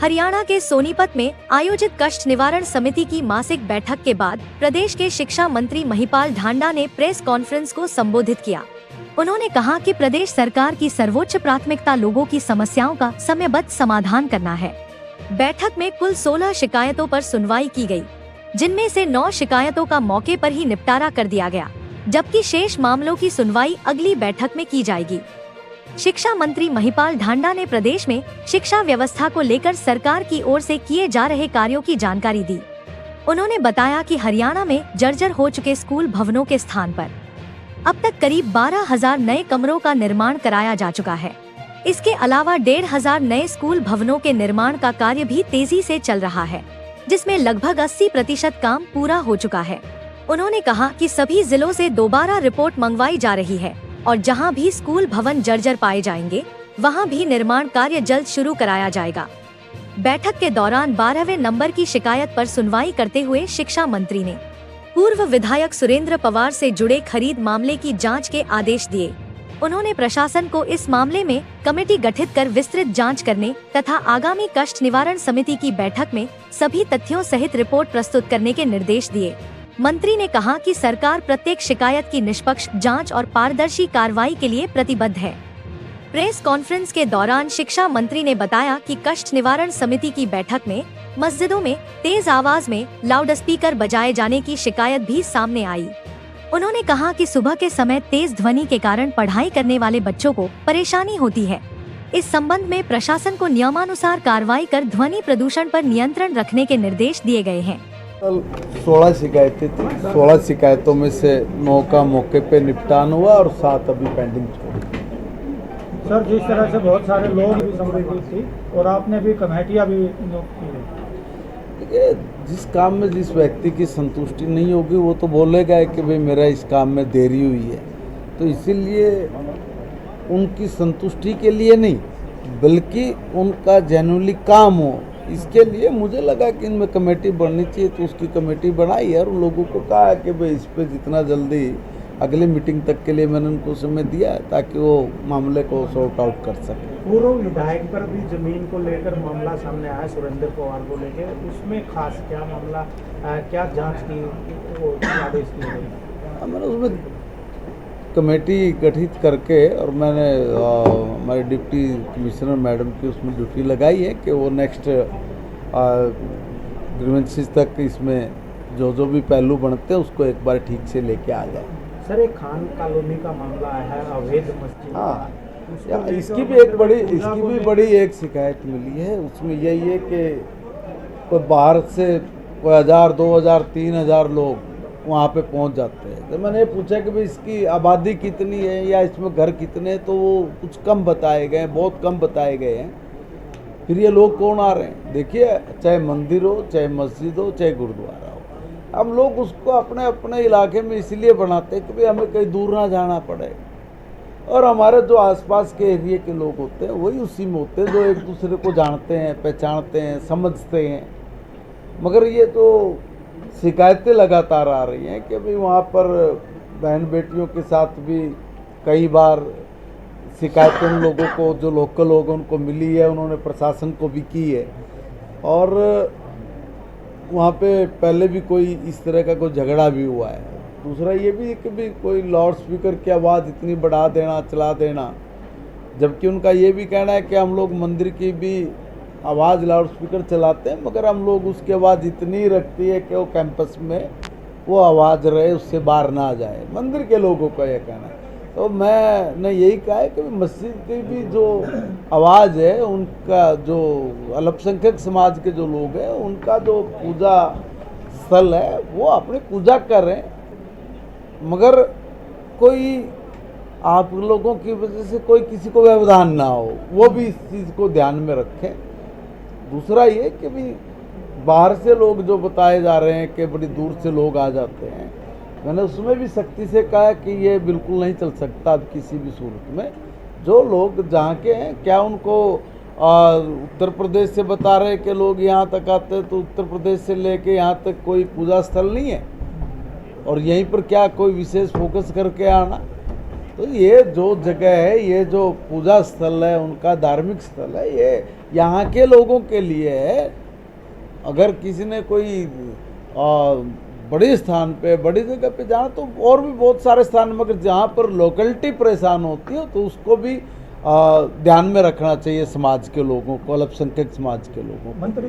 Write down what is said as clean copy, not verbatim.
हरियाणा के सोनीपत में आयोजित कष्ट निवारण समिति की मासिक बैठक के बाद प्रदेश के शिक्षा मंत्री महिपाल ढांडा ने प्रेस कॉन्फ्रेंस को संबोधित किया। उन्होंने कहा कि प्रदेश सरकार की सर्वोच्च प्राथमिकता लोगों की समस्याओं का समयबद्ध समाधान करना है। बैठक में कुल 16 शिकायतों पर सुनवाई की गई, जिनमें से 9 शिकायतों का मौके पर ही निपटारा कर दिया गया, जबकि शेष मामलों की सुनवाई अगली बैठक में की जाएगी। शिक्षा मंत्री महिपाल ढांडा ने प्रदेश में शिक्षा व्यवस्था को लेकर सरकार की ओर से किए जा रहे कार्यों की जानकारी दी। उन्होंने बताया कि हरियाणा में जर्जर हो चुके स्कूल भवनों के स्थान पर अब तक करीब 12,000 नए कमरों का निर्माण कराया जा चुका है। इसके अलावा 1,500 नए स्कूल भवनों के निर्माण का कार्य भी तेजी से चल रहा है, जिसमें लगभग 80% काम पूरा हो चुका है। उन्होंने कहा कि सभी जिलों से दोबारा रिपोर्ट मंगवाई जा रही है और जहां भी स्कूल भवन जर्जर पाए जाएंगे, वहां भी निर्माण कार्य जल्द शुरू कराया जाएगा। बैठक के दौरान 12वें नंबर की शिकायत पर सुनवाई करते हुए शिक्षा मंत्री ने पूर्व विधायक सुरेंद्र पवार से जुड़े खरीद मामले की जांच के आदेश दिए। उन्होंने प्रशासन को इस मामले में कमेटी गठित कर विस्तृत जांच करने तथा आगामी कष्ट निवारण समिति की बैठक में सभी तथ्यों सहित रिपोर्ट प्रस्तुत करने के निर्देश दिए। मंत्री ने कहा कि सरकार प्रत्येक शिकायत की निष्पक्ष जांच और पारदर्शी कार्रवाई के लिए प्रतिबद्ध है। प्रेस कॉन्फ्रेंस के दौरान शिक्षा मंत्री ने बताया कि कष्ट निवारण समिति की बैठक में मस्जिदों में तेज आवाज में लाउडस्पीकर बजाए जाने की शिकायत भी सामने आई। उन्होंने कहा कि सुबह के समय तेज ध्वनि के कारण पढ़ाई करने वाले बच्चों को परेशानी होती है। इस संबंध में प्रशासन को नियमानुसार कार्रवाई कर ध्वनि प्रदूषण पर नियंत्रण रखने के निर्देश दिए गए हैं। 16 शिकायतें थी। 16 शिकायतों में से 9 का मौके पे निपटान हुआ और 7 अभी पेंडिंग छोड़ी। सर, जिस तरह से बहुत सारे लोग भी संबंधित थी और आपने भी कमेटियां भी नियुक्त की है। जिस काम में जिस व्यक्ति की संतुष्टि नहीं होगी वो तो बोलेगा कि भाई मेरा इस काम में देरी हुई है, तो इसीलिए उनकी संतुष्टि के लिए नहीं बल्कि उनका जेन्युइनली काम हो, इसके लिए मुझे लगा कि इनमें कमेटी बननी चाहिए, तो उसकी कमेटी बनाई है और उन लोगों को कहा कि भाई इस पे जितना जल्दी अगली मीटिंग तक के लिए मैंने उनको समय दिया है ताकि वो मामले को सॉर्ट आउट कर सकें। पूर्व विधायक पर भी जमीन को लेकर मामला सामने आया, सुरेंद्र पवार को लेकर, उसमें खास क्या मामला, क्या जांच की आदेश किए गए? मैंने उसमें कमेटी गठित करके और मैंने हमारे डिप्टी कमिश्नर मैडम की उसमें ड्यूटी लगाई है कि वो नेक्स्ट ग्रीवेंसेस तक इसमें जो भी पहलू बनते हैं उसको एक बार ठीक से लेके आ जाए। सर, एक खान कॉलोनी का मामला आया है, अवैध मस्जिद। हाँ, इसकी भी बड़ी एक शिकायत मिली है। उसमें यही है कि कोई बाहर से कोई 1000, 2000, 3000 लोग वहाँ पे पहुँच जाते हैं। तो मैंने पूछा कि भाई इसकी आबादी कितनी है या इसमें घर कितने, तो वो कुछ कम बताए गए हैं, बहुत कम बताए गए हैं। फिर ये लोग कौन आ रहे हैं? देखिए, चाहे मंदिर हो, चाहे मस्जिद हो, चाहे गुरुद्वारा हो, हम लोग उसको अपने अपने इलाके में इसलिए बनाते हैं कि भाई हमें कहीं दूर ना जाना पड़े और हमारे जो आसपास के एरिए के लोग होते हैं वही उसी में होते हैं, जो एक दूसरे को जानते हैं, पहचानते हैं, समझते हैं। मगर ये तो शिकायतें लगातार आ रही हैं कि भाई वहाँ पर बहन बेटियों के साथ भी कई बार शिकायतें उन लोगों को, जो लोकल लोग उनको मिली है, उन्होंने प्रशासन को भी की है। और वहाँ पे पहले भी कोई इस तरह का कोई झगड़ा भी हुआ है। दूसरा ये भी कि भी कोई लाउड स्पीकर की आवाज़ इतनी बढ़ा देना, चला देना, जबकि उनका ये भी कहना है कि हम लोग मंदिर की भी आवाज़ लाउड स्पीकर चलाते हैं, मगर हम लोग उसकी आवाज़ इतनी रखती है कि वो कैंपस में वो आवाज़ रहे, उससे बाहर ना जाए। मंदिर के लोगों का यह कहना है। तो मैंने यही कहा है कि मस्जिद की भी जो आवाज़ है, उनका जो अल्पसंख्यक समाज के जो लोग हैं उनका जो पूजा स्थल है वो अपनी पूजा करें, मगर कोई आप लोगों की वजह से कोई किसी को व्यवधान ना हो, वो भी इस चीज़ को ध्यान में रखें। दूसरा ये कि भी बाहर से लोग जो बताए जा रहे हैं कि बड़ी दूर से लोग आ जाते हैं, मैंने उसमें भी सख्ती से कहा कि ये बिल्कुल नहीं चल सकता अब किसी भी सूरत में। जो लोग जहाँ के हैं, क्या उनको उत्तर प्रदेश से बता रहे हैं कि लोग यहाँ तक आते हैं, तो उत्तर प्रदेश से लेके यहाँ तक कोई पूजा स्थल नहीं है और यहीं पर क्या कोई विशेष फोकस करके आना। तो ये जो जगह है, ये जो पूजा स्थल है, उनका धार्मिक स्थल है, ये यहाँ के लोगों के लिए है। अगर किसी ने कोई बड़े स्थान पे, बड़ी जगह पे जाना, तो और भी बहुत सारे स्थान, मगर जहाँ पर लोकलिटी परेशान होती है तो उसको भी ध्यान में रखना चाहिए समाज के लोगों को, अल्पसंख्यक समाज के लोगों को। मंत्री